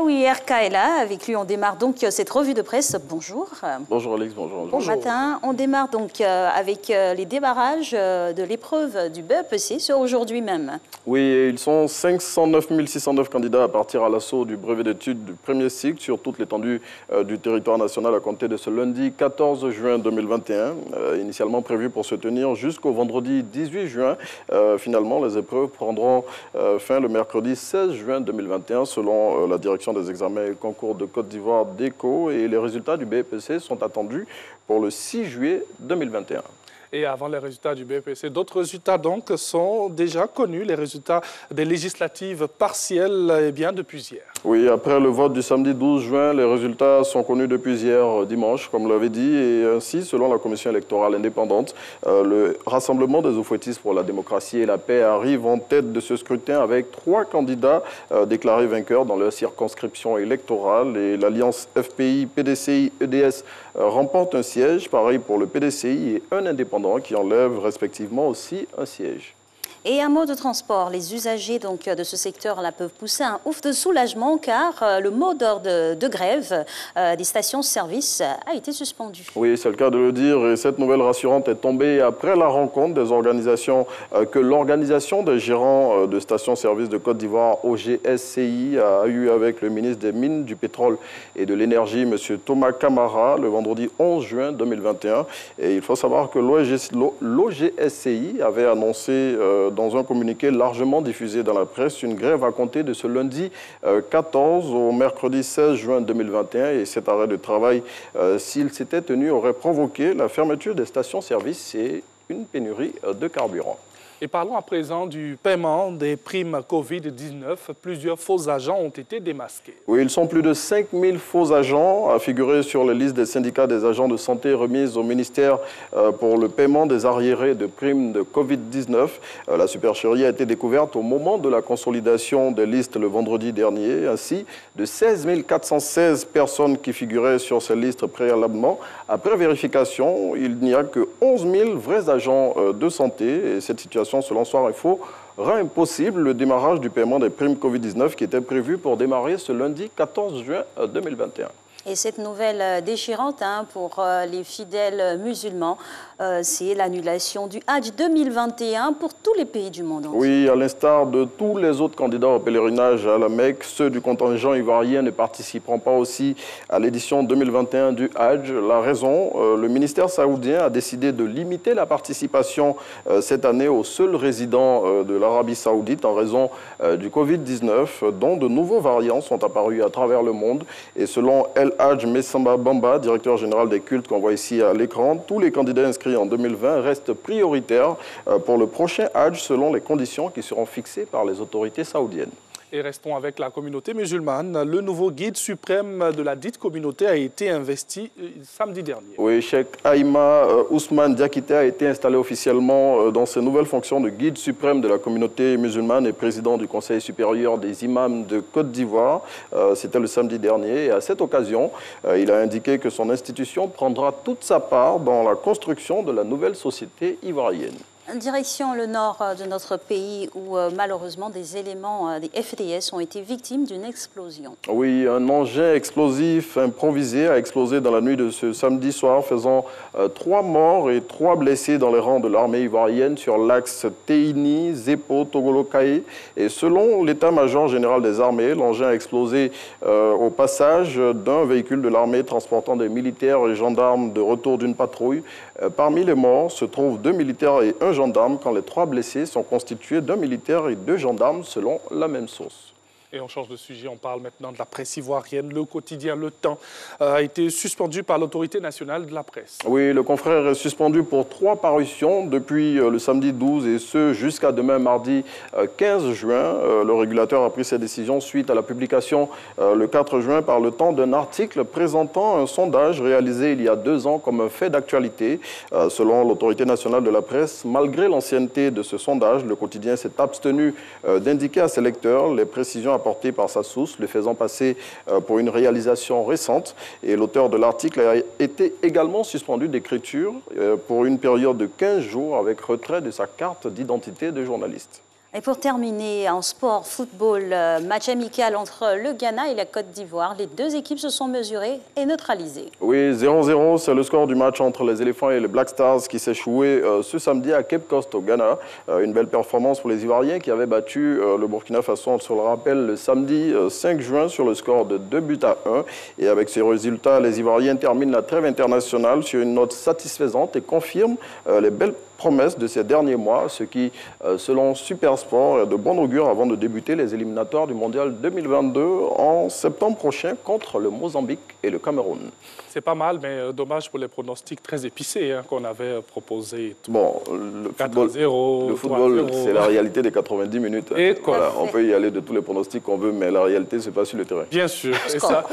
Yaoui RK est là. Avec lui, on démarre donc cette revue de presse. Bonjour. Bonjour Alex, bonjour. Bon matin. On démarre donc avec les démarrages de l'épreuve du BEPC sur aujourd'hui même. Oui, ils sont 509 609 candidats à partir à l'assaut du brevet d'études du premier cycle sur toute l'étendue du territoire national à compter de ce lundi 14 juin 2021. Initialement prévu pour se tenir jusqu'au vendredi 18 juin. Finalement, les épreuves prendront fin le mercredi 16 juin 2021 selon la direction des examens et concours de Côte d'Ivoire DECO et les résultats du BEPC sont attendus pour le 6 juillet 2021. Et avant les résultats du BEPC, d'autres résultats donc sont déjà connus, les résultats des législatives partielles depuis hier. Oui, après le vote du samedi 12 juin, les résultats sont connus depuis hier dimanche, comme l'avait dit, et ainsi, selon la commission électorale indépendante, le Rassemblement des Oufouettistes pour la démocratie et la paix arrive en tête de ce scrutin avec 3 candidats déclarés vainqueurs dans leur circonscription électorale et l'alliance FPI, PDCI, EDS remporte un siège, pareil pour le PDCI et un indépendant qui enlèvent respectivement aussi un siège. Et un mot de transport, les usagers donc, de ce secteur-là peuvent pousser un ouf de soulagement car le mot d'ordre de grève des stations-service a été suspendu. Oui, c'est le cas de le dire et cette nouvelle rassurante est tombée après la rencontre des organisations que l'organisation des gérants de stations-service de Côte d'Ivoire, OGSCI, a eu avec le ministre des Mines, du Pétrole et de l'Énergie, M. Thomas Camara, le vendredi 11 juin 2021. Et il faut savoir que l'OGSCI avait annoncé dans un communiqué largement diffusé dans la presse, une grève à compter de ce lundi 14 au mercredi 16 juin 2021. Et cet arrêt de travail, s'il s'était tenu, aurait provoqué la fermeture des stations-service et une pénurie de carburant. Et parlons à présent du paiement des primes Covid-19. Plusieurs faux agents ont été démasqués. Oui, ils sont plus de 5000 faux agents à figurer sur les listes des syndicats des agents de santé remises au ministère pour le paiement des arriérés de primes de Covid-19. La supercherie a été découverte au moment de la consolidation des listes le vendredi dernier. Ainsi, de 16 416 personnes qui figuraient sur ces listes préalablement. Après vérification, il n'y a que 11 000 vrais agents de santé et cette situation, selon Soir Info, rend impossible le démarrage du paiement des primes Covid-19 qui était prévu pour démarrer ce lundi 14 juin 2021. Et cette nouvelle déchirante pour les fidèles musulmans, c'est l'annulation du Hajj 2021 pour tous les pays du monde entier. Oui, à l'instar de tous les autres candidats au pèlerinage à la Mecque, ceux du contingent ivoirien ne participeront pas aussi à l'édition 2021 du Hajj. La raison, le ministère saoudien a décidé de limiter la participation cette année aux seuls résidents de l'Arabie saoudite en raison du Covid-19, dont de nouveaux variants sont apparus à travers le monde. Et selon El Hadj Messamba Bamba, directeur général des cultes qu'on voit ici à l'écran, tous les candidats inscrits en 2020 restent prioritaires pour le prochain Hajj selon les conditions qui seront fixées par les autorités saoudiennes. Et restons avec la communauté musulmane. Le nouveau guide suprême de la dite communauté a été investi samedi dernier. Oui, Cheikh Aïma Ousmane Diakité a été installé officiellement dans ses nouvelles fonctions de guide suprême de la communauté musulmane et président du Conseil supérieur des imams de Côte d'Ivoire. C'était le samedi dernier et à cette occasion, il a indiqué que son institution prendra toute sa part dans la construction de la nouvelle société ivoirienne. Direction le nord de notre pays où malheureusement des éléments des FDS ont été victimes d'une explosion. Oui, un engin explosif improvisé a explosé dans la nuit de ce samedi soir, faisant 3 morts et 3 blessés dans les rangs de l'armée ivoirienne sur l'axe Teini, Zepo, Togolokaé. Et selon l'état-major général des armées, l'engin a explosé au passage d'un véhicule de l'armée transportant des militaires et gendarmes de retour d'une patrouille. Parmi les morts se trouvent 2 militaires et 1 gendarme, quand les 3 blessés sont constitués d'1 militaire et 2 gendarmes selon la même source. Et on change de sujet, on parle maintenant de la presse ivoirienne. Le quotidien Le Temps a été suspendu par l'autorité nationale de la presse. Oui, le confrère est suspendu pour 3 parutions depuis le samedi 12 et ce jusqu'à demain mardi 15 juin. Le régulateur a pris cette décision suite à la publication le 4 juin par Le Temps d'un article présentant un sondage réalisé il y a 2 ans comme un fait d'actualité. Selon l'autorité nationale de la presse, malgré l'ancienneté de ce sondage, le quotidien s'est abstenu d'indiquer à ses lecteurs les précisions apportées par sa source, le faisant passer pour une réalisation récente. Et l'auteur de l'article a été également suspendu d'écriture pour une période de 15 jours avec retrait de sa carte d'identité de journaliste. Et pour terminer, en sport, football, match amical entre le Ghana et la Côte d'Ivoire. Les deux équipes se sont mesurées et neutralisées. Oui, 0-0, c'est le score du match entre les Éléphants et les Black Stars qui s'est joué ce samedi à Cape Coast au Ghana. Une belle performance pour les Ivoiriens qui avaient battu le Burkina Faso, on se le rappelle, le samedi 5 juin sur le score de 2-1. Et avec ces résultats, les Ivoiriens terminent la trêve internationale sur une note satisfaisante et confirment les belles promesses de ces derniers mois, ce qui, selon Supersport, est de bon augure avant de débuter les éliminatoires du Mondial 2022 en septembre prochain contre le Mozambique et le Cameroun. C'est pas mal, mais dommage pour les pronostics très épicés qu'on avait proposés. Bon, le football, c'est la réalité des 90 minutes. Et voilà, on peut y aller de tous les pronostics qu'on veut, mais la réalité, c'est pas sur le terrain. Bien sûr. Et ça,